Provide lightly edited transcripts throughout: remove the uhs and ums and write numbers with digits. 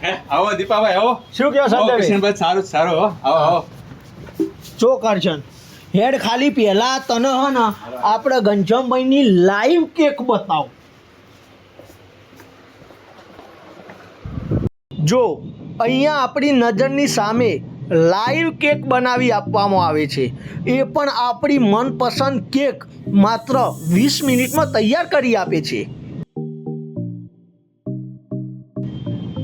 આવો દીપાભાઈ આવો. શું કહો સંજયભાઈ? કિશનભાઈ સારું સારું હો. આવો આવો. ચો કરશન હેડ ખાલી પહેલા તને હે ને આપણે ઘનશ્યામભાઈની લાઈવ કેક બતાવ. જો અહીંયા આપણી નજરની સામે લાઈવ કેક બનાવી આપવામાં આવે છે, એ પણ આપણી મનપસંદ કેક માત્ર 20 મિનિટમાં તૈયાર કરી આપે છે.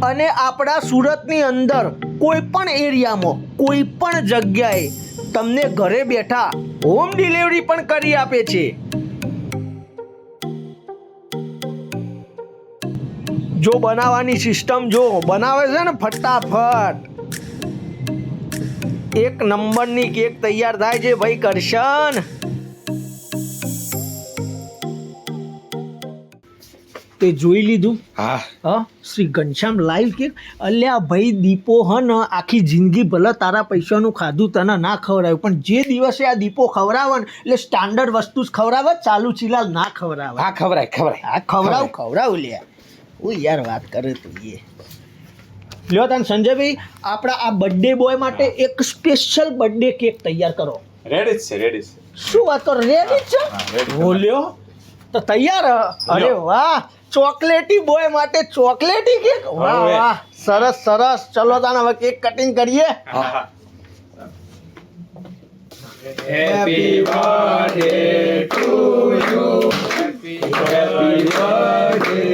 અને આપણા સુરતની અંદર કોઈ પણ એરિયામાં કોઈ પણ જગ્યાએ તમને ઘરે બેઠા હોમ ડિલિવરી પણ કરી આપે છે. જો બનાવવાની સિસ્ટમ જો બનાવે છે ને ફટાફટ એક નંબરની કેક તૈયાર થાય છે ભાઈ કરશન. તે જોઈ લીધું? હા શ્રી ઘનશ્યામ લાઈવ કેક. અલ્યા ભાઈ દીપો હ ને આખી જિંદગી ભલે તારા પૈસાનું ખાધું તને ના ખવડાવ્યું, પણ જે દિવસે આ દીપો ખવડાવે ને એટલે સ્ટાન્ડર્ડ વસ્તુ જ ખવડાવે, ચાલુ ચિલાલ ના ખવડાવે. હા ખવડાય. હા ખવડાવ લ્યા. ઓ યાર વાત કરે તું એ. લ્યો તને સંજયભાઈ આપણા આ બર્થડે બોય માટે એક સ્પેશિયલ બર્થડે કેક તૈયાર કરો. રેડી છે. શું વાત કરો? રેડી છે? ઓ લ્યો તો તૈયાર હ. અરે વાહ, ચોકલેટી બોય માટે ચોકલેટી કેક. વાહ વાહ, સરસ. ચલો તાને હવે કેક કટિંગ કરીએ. Happy birthday to you. Happy birthday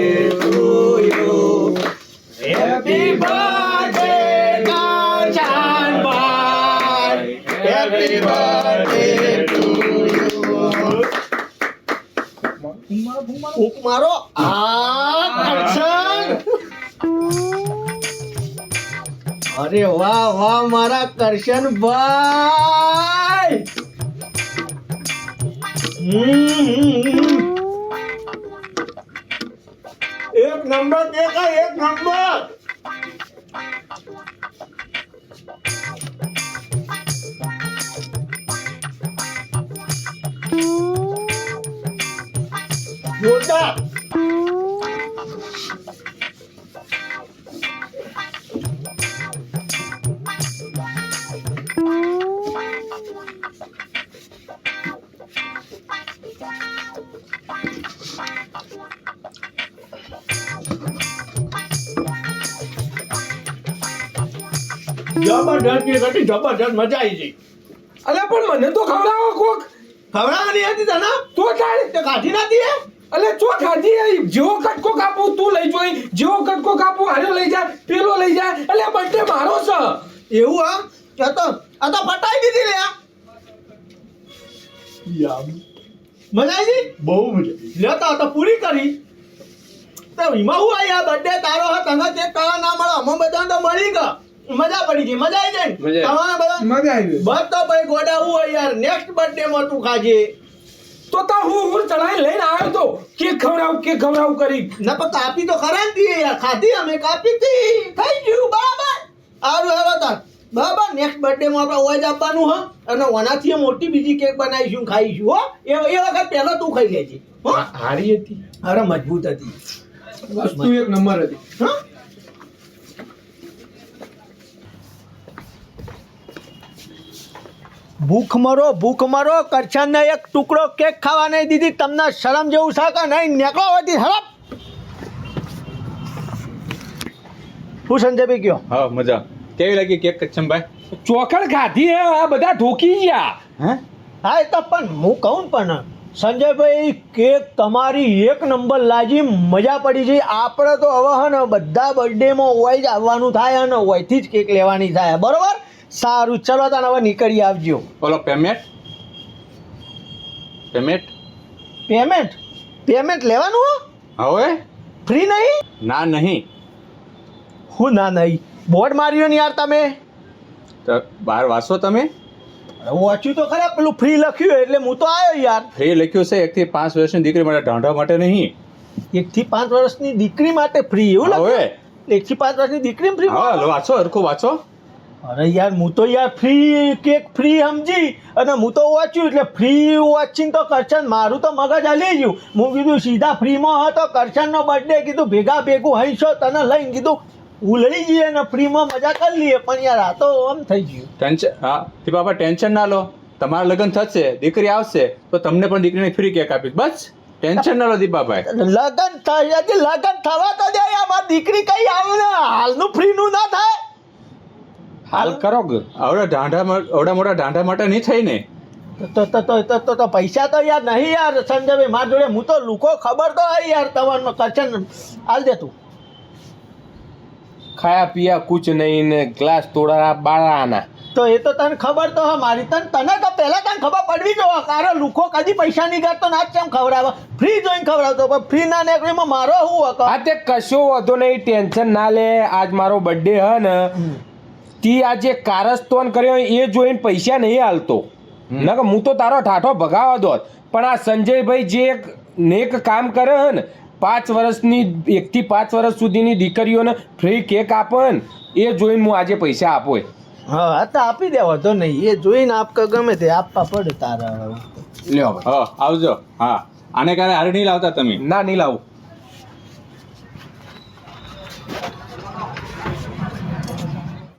to you. Happy birthday Ghanshyambhai. Happy birthday to you. ફૂંક મારો. આ કરશન. અરે વાહ મારા કરશનભાઈ. એક નંબર કેક, એક નંબર. જોરદાર. જબરદસ્ત મજા આવી ગઈ. અલ્યા પણ મને તો ખવડાવો કોક. ખવડાવવાની હતી તને તો ચાલ તે ખાધી નથી. અલ્યા ચો ખાધી. જેવો કટકો કાપું તું લઈ જોઈ, જેવો કટકો કાપું હાર્યો લઈ જાય, પેલો લઈ જાય. અલ્યા બર્થડે મારો છે. એવું આમ આ તો ફટાઈ દીધી લે. મજા આવી ગઈ? બહુ મજા. લેતા તો પૂરી કરી. તો એમાં હું આ બર્થડે તારો હા, તને તે કળા ના મળે, અમે બધા તો મળી ગયા. મજા પડી ગઈ. મજા આવી જાય ને તમારે બધા? મજા આવી. બસ તો ભાઈ ગોડા હું હોય યાર, નેક્સ્ટ બર્થડે માં તું ખાજે. તો તા હું ચડાઈ લઈને આવ્યો તો કેક ખવડાવું કરી. ના પણ કાપી તો ખરા જ દીએ યાર. ખાધી અમે, કાપી હતી, થઈ ગયું બરાબર. સારું હેરો તાર બરાબર. નેક્સ્ટ બર્થડે માં આપણે ઓય જ આપવાનું હ, અને ઓનાથી મોટી બીજી કેક બનાવીશું, ખાઈશું હો. એ વખત પહેલો તું ખાઈ લેજે હો. હારી હતી. અરે મજબૂત હતી વસ્તુ એક નંબર હતી. હા. ભૂખ મરો કરશનને એક ટુકડો કેક ખાવા નહીં દીધી. તમને શરમ જેવું છે કે નહીં? નીકળો હોતી હરપ. હું સંજયભાઈ કયો? હા મજા. કેવી લાગી કેક કચ્છમભાઈ? ચોકડ ખાધી હે, આ બધા ઢોકી ગયા. હા એ તો પણ હું કહું પણ સંજયભાઈ કેક તમારી એક નંબર લાગી, મજા પડી ગઈ. આપણે તો હવે હે ને બધા બર્થડેમાં હોય જ આવવાનું થાય અને હોયથી જ કેક લેવાની થાય. બરોબર? સારું ચલો તને હવે નીકળી આવજો. બોલો પેમેન્ટ લેવાનું હો? હવે ફ્રી નહીં? ના નહીં. હું ના નહીં? બોર્ડ માર્યો ને યાર તમે. તો બહાર વાંચો તમે. વાંચ્યું તો ખરા, પેલું ફ્રી લખ્યું એટલે હું તો આવ્યો યાર. ફ્રી લખ્યું છે 1 થી 5 વર્ષની દીકરી માટે, ઢાંઢા માટે નહીં. 1 થી 5 વર્ષની દીકરી માટે ફ્રી એવું લખ્યું? 1 થી 5 વર્ષની દીકરી ફ્રી? હા વાંચો, હરખું વાંચો. અરે યાર હું તો યાર ફ્રી કેક ફ્રી સમજી અને હું તો વાંચ્યું એટલે ફ્રી વાંચીને તો કરશન મારું તો મગજ હલી ગયું. હું કીધું સીધા ફ્રીમાં હતો કરશનનો બર્થડે, કીધું ભેગું હઈશો તને લઈને કીધું ઉલળી જઈએ ને ફ્રીમાં મજા કરી લઈએ પણ યાર આ તો આમ થઈ ગયું. ટેન્શન હા તે બાપા ટેન્શન ના લો, તમારા લગ્ન થશે, દીકરી આવશે તો તમને પણ દીકરીને ફ્રી કેક આપીશ. બસ ટેન્શન ના લો દીપાભાઈ. લગન થાય હજી લગન થવા તો દે યાર, મારી દીકરી કઈ આવે ને હાલનું ફ્રીનું ના થાય. હાલ કરો કે આવડા મોટા ઢાંઢા માટે નહીં થઈ ને. તો પૈસા તો યાર નહીં યાર સંજયભાઈ મારા જોડે. હું તો લુકો ખબર તો હોય યાર તમારનો કરશન હાલ દે તું. ખાયા પિયા કુછ નહીં ને ગ્લાસ તોડા બાળાના. તો એ તો તને ખબર તો હે મારી, તને તો પહેલા તને ખબર પડવી જો કારણ લુકો કદી પૈસા નહીં કરતો ના કેમ ખવડાવે, ફ્રી જોઈને ખવડાવતો પણ ફ્રી ના નીકળીમાં મારો શું હતો. આ તે કશો વધુ નહીં, ટેન્શન ના લે. આજ મારો બર્થડે હે ને તી આજે કારસ્તોન કર્યો એ જોઈને પૈસા નહીં હાલતો, ના કે હું તો તારો ઠાઠો ભગાવા દોત. પણ આ સંજયભાઈ જે એક નેક કામ કરે હે ને, 5 વર્ષની 1 થી 5 વર્ષ સુધીની દીકરીઓને ફ્રી કેક આપે ને એ જોઈને હું આજે પૈસા આપો. હા તો આપી દેવા તો નહીં, એ જોઈને આપ કે ગમે તે આપવા પડે તારા. લ્યો હા આવજો. હા આને કારણે હારે નહીં લાવતા તમે. ના નહીં લાવું.